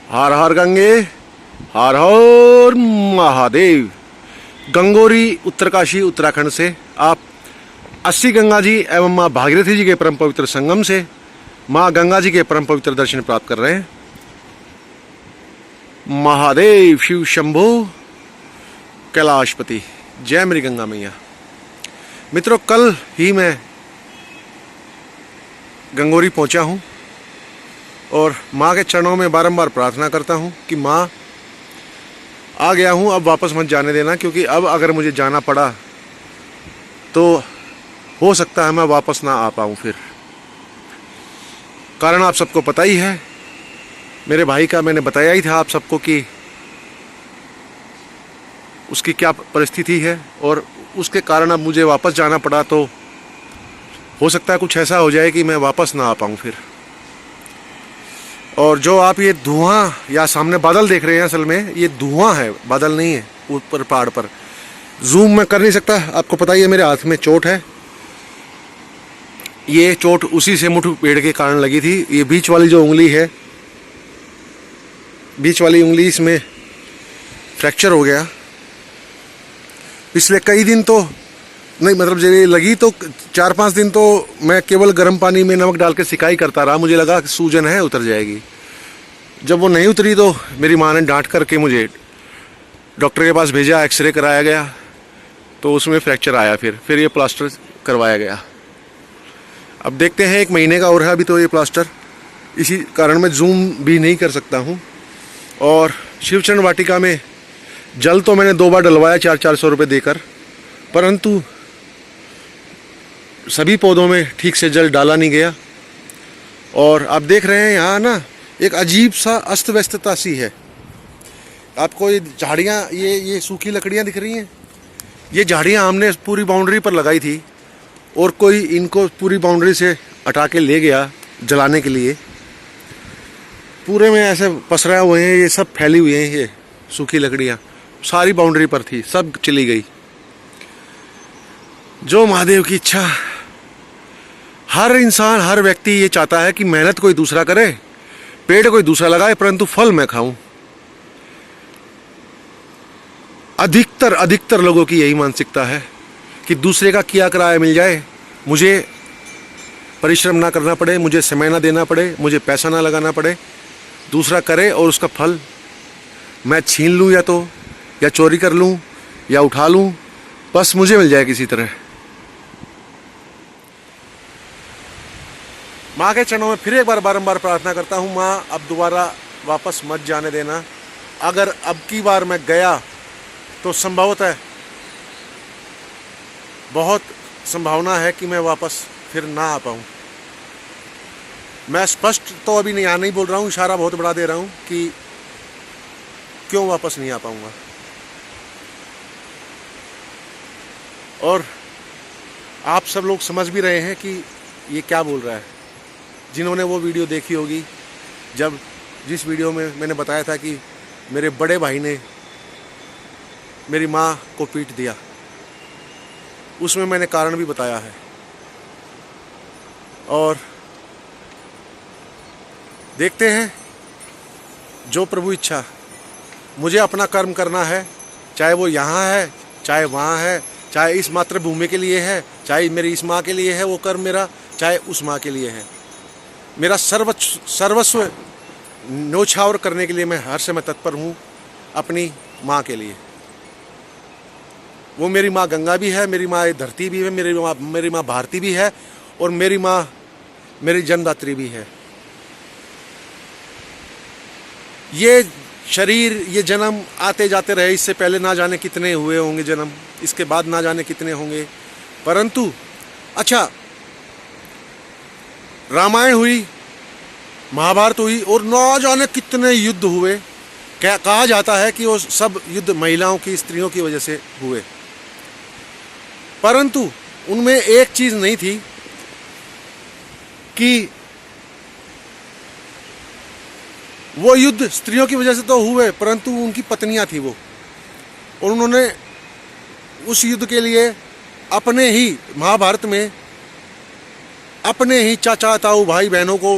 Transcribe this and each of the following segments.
हर हर गंगे, हर हर महादेव। गंगोरी उत्तरकाशी उत्तराखंड से आप 80 गंगा जी एवं माँ भागीरथी जी के परम पवित्र संगम से माँ गंगा जी के परम पवित्र दर्शन प्राप्त कर रहे हैं। महादेव शिव शंभो कैलाशपति, जय मेरी गंगा मैया। मित्रों, कल ही मैं गंगोरी पहुंचा हूं और माँ के चरणों में बारंबार प्रार्थना करता हूं कि माँ, आ गया हूं, अब वापस मत जाने देना, क्योंकि अब अगर मुझे जाना पड़ा तो हो सकता है मैं वापस ना आ पाऊं। फिर कारण आप सबको पता ही है, मेरे भाई का मैंने बताया ही था आप सबको कि उसकी क्या परिस्थिति है और उसके कारण अब मुझे वापस जाना पड़ा तो हो सकता है कुछ ऐसा हो जाए कि मैं वापस ना आ पाऊं फिर। और जो आप ये धुआं या सामने बादल देख रहे हैं, असल में ये धुआं है, बादल नहीं है। ऊपर पहाड़ पर जूम मैं कर नहीं सकता, आपको पता ही है मेरे हाथ में चोट है। ये चोट उसी से मुठ पेड़ के कारण लगी थी। ये बीच वाली जो उंगली है, बीच वाली उंगली, इसमें फ्रैक्चर हो गया। पिछले कई दिन तो नहीं, मतलब जब ये लगी तो 4-5 दिन तो मैं केवल गर्म पानी में नमक डाल के सिकाई करता रहा। मुझे लगा कि सूजन है, उतर जाएगी। जब वो नहीं उतरी तो मेरी माँ ने डांट करके मुझे डॉक्टर के पास भेजा, एक्सरे कराया गया तो उसमें फ्रैक्चर आया। फिर ये प्लास्टर करवाया गया। अब देखते हैं, 1 महीने का और है अभी तो ये प्लास्टर। इसी कारण मैं जूम भी नहीं कर सकता हूँ। और शिवचरण वाटिका में जल तो मैंने 2 बार डलवाया 400-400 रुपये देकर, परंतु सभी पौधों में ठीक से जल डाला नहीं गया। और आप देख रहे हैं यहाँ ना एक अजीब सा अस्त व्यस्तता सी है। आपको ये झाड़ियाँ, ये सूखी लकड़ियाँ दिख रही हैं, ये झाड़ियाँ हमने पूरी बाउंड्री पर लगाई थी और कोई इनको पूरी बाउंड्री से हटा के ले गया जलाने के लिए। पूरे में ऐसे पसराए हुए हैं, ये सब फैली हुई हैं। ये सूखी लकड़ियाँ सारी बाउंड्री पर थी, सब चली गई। जो महादेव की इच्छा। हर इंसान, हर व्यक्ति ये चाहता है कि मेहनत कोई दूसरा करे, पेड़ कोई दूसरा लगाए, परंतु फल मैं खाऊं। अधिकतर लोगों की यही मानसिकता है कि दूसरे का किया कराया मिल जाए, मुझे परिश्रम ना करना पड़े, मुझे समय ना देना पड़े, मुझे पैसा ना लगाना पड़े, दूसरा करे और उसका फल मैं छीन लूं, या चोरी कर लूं या उठा लूं, बस मुझे मिल जाए किसी तरह। माँ के चरणों में फिर एक बार बारंबार प्रार्थना करता हूँ, माँ अब दोबारा वापस मत जाने देना। अगर अब की बार मैं गया तो संभवतः बहुत संभावना है कि मैं वापस फिर ना आ पाऊँ। मैं स्पष्ट तो अभी नहीं बोल रहा हूँ, इशारा बहुत बड़ा दे रहा हूँ कि क्यों वापस नहीं आ पाऊँगा। और आप सब लोग समझ भी रहे हैं कि ये क्या बोल रहा है। जिन्होंने वो वीडियो देखी होगी, जिस वीडियो में मैंने बताया था कि मेरे बड़े भाई ने मेरी माँ को पीट दिया, उसमें मैंने कारण भी बताया है। और देखते हैं, जो प्रभु इच्छा। मुझे अपना कर्म करना है, चाहे वो यहाँ है, चाहे वहाँ है, चाहे इस मातृभूमि के लिए है, चाहे मेरी इस माँ के लिए है वो कर्म मेरा, चाहे उस माँ के लिए है। मेरा सर्वस्व न्योछावर करने के लिए मैं हर समय तत्पर हूँ अपनी माँ के लिए। वो मेरी माँ गंगा भी है, मेरी माँ धरती भी है, मेरी माँ भारती भी है, और मेरी माँ मेरी जन्मदात्री भी है। ये शरीर, ये जन्म आते जाते रहे, इससे पहले ना जाने कितने हुए होंगे जन्म, इसके बाद ना जाने कितने होंगे, परंतु अच्छा, रामायण हुई, महाभारत हुई और ना जाने कितने युद्ध हुए। कहा जाता है कि वो सब युद्ध महिलाओं की, स्त्रियों की वजह से हुए, परंतु उनमें एक चीज नहीं थी कि वो युद्ध स्त्रियों की वजह से तो हुए, परंतु उनकी पत्नियां थी वो, और उन्होंने उस युद्ध के लिए अपने ही, महाभारत में अपने ही चाचा ताऊ भाई बहनों को,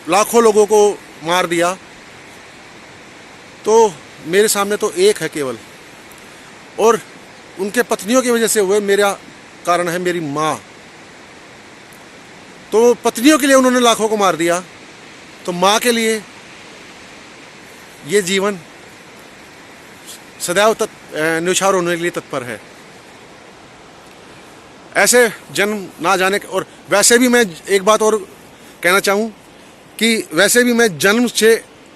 लाखों लोगों को मार दिया। तो मेरे सामने तो एक है केवल, और उनके पत्नियों की वजह से हुए मेरा कारण है मेरी माँ। तो पत्नियों के लिए उन्होंने लाखों को मार दिया, तो माँ के लिए ये जीवन सदैव न्यौछावर होने के लिए तत्पर है। ऐसे जन्म ना जाने। और वैसे भी मैं एक बात और कहना चाहूँ कि वैसे भी मैं जन्म से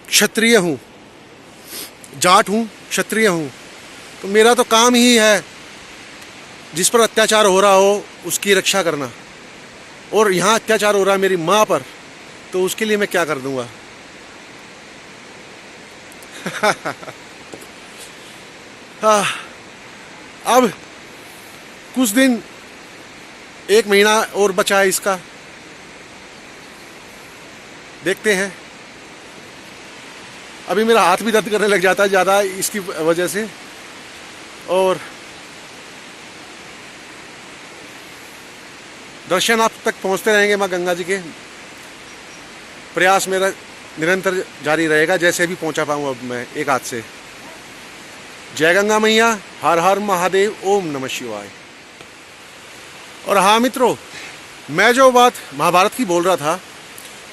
क्षत्रिय हूँ, जाट हूँ, क्षत्रिय हूँ। तो मेरा तो काम ही है जिस पर अत्याचार हो रहा हो उसकी रक्षा करना। और यहाँ अत्याचार हो रहा है मेरी माँ पर, तो उसके लिए मैं क्या कर दूँगा। अब कुछ दिन, 1 महीना और बचा है इसका, देखते हैं। अभी मेरा हाथ भी दर्द करने लग जाता है ज़्यादा इसकी वजह से। और दर्शन आप तक पहुंचते रहेंगे माँ गंगा जी के। प्रयास मेरा निरंतर जारी रहेगा, जैसे भी पहुंचा पाऊँ अब मैं एक हाथ से। जय गंगा मैया, हर हर महादेव, ओम नमः शिवाय। और हाँ मित्रों, मैं जो बात महाभारत की बोल रहा था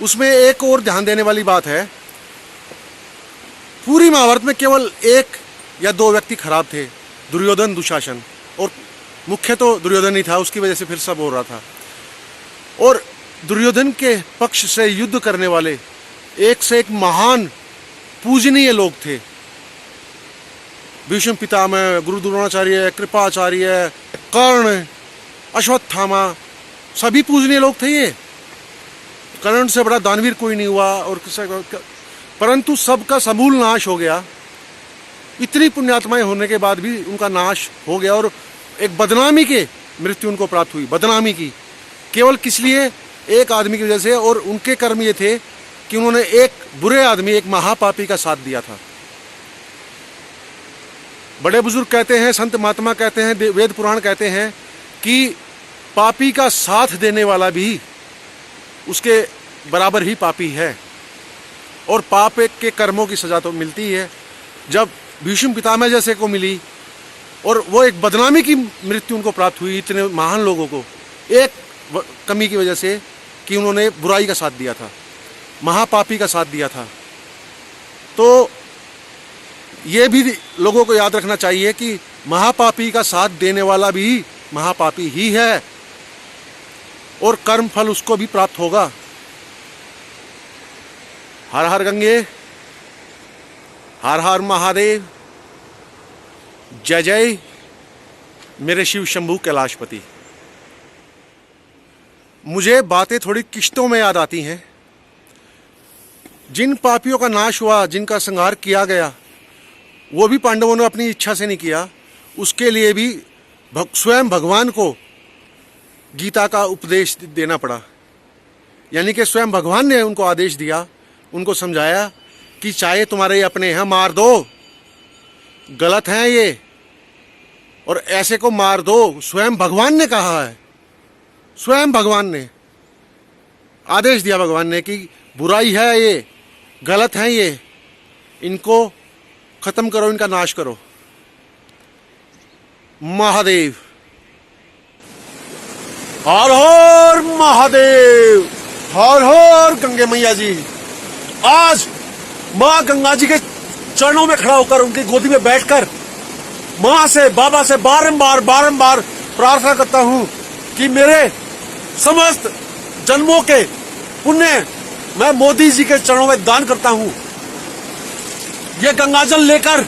उसमें एक और ध्यान देने वाली बात है। पूरी महाभारत में केवल 1 या 2 व्यक्ति खराब थे, दुर्योधन, दुशासन, और मुख्य तो दुर्योधन ही था, उसकी वजह से फिर सब हो रहा था। और दुर्योधन के पक्ष से युद्ध करने वाले एक से एक महान पूजनीय लोग थे। भीष्म पितामह, गुरु द्रोणाचार्य, कृपाचार्य, कर्ण, अश्वत्थामा, सभी पूजनीय लोग थे ये। कर्ण से बड़ा दानवीर कोई नहीं हुआ। और परंतु सबका समूल नाश हो गया। इतनी पुण्यात्माएं होने के बाद भी उनका नाश हो गया, और एक बदनामी के मृत्यु उनको प्राप्त हुई। बदनामी की, केवल किस लिए? एक आदमी की वजह से। और उनके कर्म ये थे कि उन्होंने एक बुरे आदमी, एक महापापी का साथ दिया था। बड़े बुजुर्ग कहते हैं, संत महात्मा कहते हैं, वेद पुराण कहते हैं कि पापी का साथ देने वाला भी उसके बराबर ही पापी है, और पाप के कर्मों की सजा तो मिलती है। जब भीष्म पितामह जैसे को मिली, और वो एक बदनामी की मृत्यु उनको प्राप्त हुई, इतने महान लोगों को, एक कमी की वजह से कि उन्होंने बुराई का साथ दिया था, महापापी का साथ दिया था। तो ये भी लोगों को याद रखना चाहिए कि महापापी का साथ देने वाला भी महापापी ही है, और कर्म फल उसको भी प्राप्त होगा। हर हर गंगे, हर हर महादेव, जय जय मेरे शिव शंभू कैलाशपति। मुझे बातें थोड़ी किश्तों में याद आती हैं। जिन पापियों का नाश हुआ, जिनका संहार किया गया, वो भी पांडवों ने अपनी इच्छा से नहीं किया। उसके लिए भी स्वयं भगवान को गीता का उपदेश देना पड़ा। यानी कि स्वयं भगवान ने उनको आदेश दिया, उनको समझाया कि चाहे तुम्हारे अपने हैं मार दो, गलत हैं ये, और ऐसे को मार दो। स्वयं भगवान ने कहा है, स्वयं भगवान ने आदेश दिया, भगवान ने, कि बुराई है ये, गलत है ये, इनको खत्म करो, इनका नाश करो। महादेव, हर हर महादेव, हर हर गंगे मैया जी। आज माँ गंगा जी के चरणों में खड़ा होकर, उनकी गोदी में बैठकर माँ से, बाबा से बारंबार प्रार्थना करता हूँ कि मेरे समस्त जन्मों के पुण्य मैं मोदी जी के चरणों में दान करता हूँ। ये गंगाजल लेकर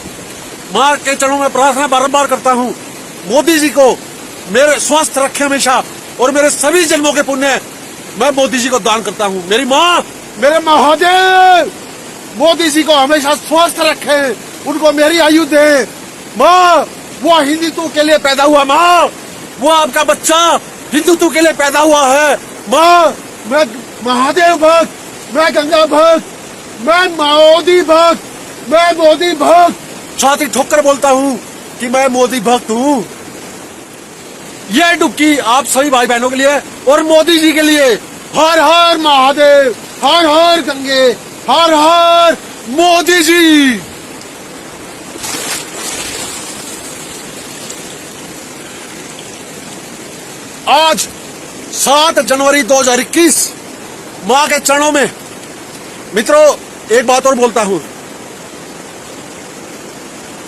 माँ के चरणों में प्रार्थना बारंबार करता हूँ, मोदी जी को मेरे स्वस्थ रखे हमेशा, और मेरे सभी जन्मों के पुण्य मैं मोदी जी को दान करता हूँ। मेरी माँ, मेरे महादेव, मोदी जी को हमेशा स्वस्थ रखे, उनको मेरी आयु दे। माँ, वो हिंदुत्व के लिए पैदा हुआ, माँ, वो आपका बच्चा हिंदुत्व के लिए पैदा हुआ है। माँ, मैं महादेव भक्त, मैं गंगा भक्त, मैं मोदी भक्त, मैं मोदी भक्त, छाती ठोकर बोलता हूँ कि मैं मोदी भक्त हूँ। ये डुबकी आप सभी भाई बहनों के लिए और मोदी जी के लिए। हर हर महादेव, हर हर गंगे, हर हर मोदी जी। आज 7 जनवरी 2021 मां के चरणों में मित्रों एक बात और बोलता हूं,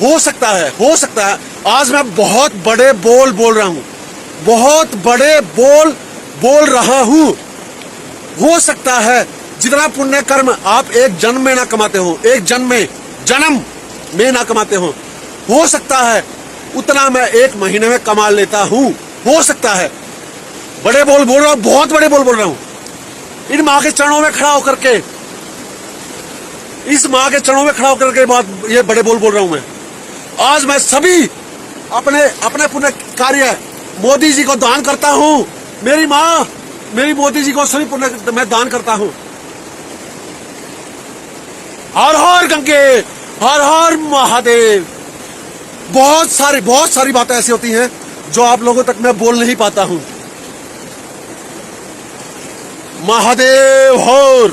हो सकता है आज मैं बहुत बड़े बोल बोल रहा हूं, बहुत बड़े बोल बोल रहा हूं। हो सकता है जितना पुण्य कर्म आप एक जन्म में ना कमाते हो, एक जन्म में ना कमाते हो सकता है उतना मैं 1 महीने में कमा लेता हूं। हो सकता है बड़े बोल बोल रहा हूं, बहुत बड़े बोल बोल रहा हूं। इन मां के चरणों में खड़ा होकर के, इस मां के चरणों में खड़ा होकर के बात ये बड़े बोल बोल रहा हूं मैं। आज मैं सभी अपने पुण्य कार्य मोदी जी को दान करता हूं। मेरी मां, मेरी मोदी जी को सभी पुण्य मैं दान करता हूं। हर हर गंगे, हर हर महादेव। बहुत सारी बातें ऐसी होती हैं जो आप लोगों तक मैं बोल नहीं पाता हूं। महादेव हर।